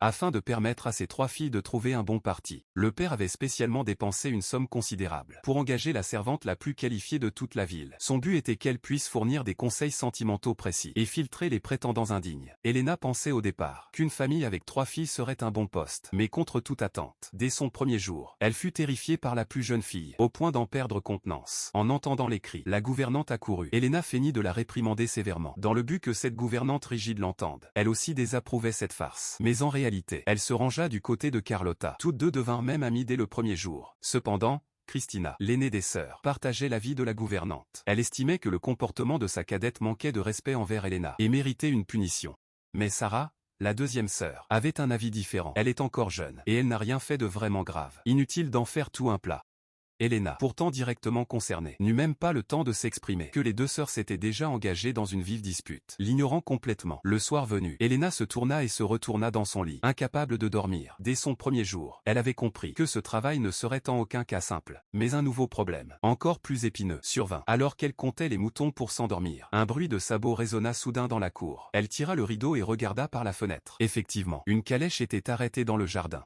afin de permettre à ses 3 filles de trouver un bon parti. Le père avait spécialement dépensé une somme considérable pour engager la servante la plus qualifiée de toute la ville. Son but était qu'elle puisse fournir des conseils sentimentaux précis et filtrer les prétendants indignes. Elena pensait au départ qu'une famille avec 3 filles serait un bon poste, mais contre toute attente, dès son premier jour, elle fut terrifiée par la plus jeune fille, au point d'en perdre contenance. En entendant les cris, la gouvernante accourut. Elena feignit de la réprimander sévèrement, dans le but que cette gouvernante rigide l'entende. Elle aussi désapprouvait cette farce. Mais en réalité, elle se rangea du côté de Carlotta. Toutes deux devinrent même amies dès le premier jour. Cependant, Christina, l'aînée des sœurs, partageait l'avis de la gouvernante. Elle estimait que le comportement de sa cadette manquait de respect envers Elena et méritait une punition. Mais Sarah, la deuxième sœur, avait un avis différent. Elle est encore jeune, et elle n'a rien fait de vraiment grave. Inutile d'en faire tout un plat. Elena, pourtant directement concernée, n'eut même pas le temps de s'exprimer que les deux sœurs s'étaient déjà engagées dans une vive dispute. L'ignorant complètement. Le soir venu, Elena se tourna et se retourna dans son lit, incapable de dormir. Dès son premier jour, elle avait compris que ce travail ne serait en aucun cas simple. Mais un nouveau problème, encore plus épineux, survint. Alors qu'elle comptait les moutons pour s'endormir, un bruit de sabots résonna soudain dans la cour. Elle tira le rideau et regarda par la fenêtre. Effectivement, une calèche était arrêtée dans le jardin.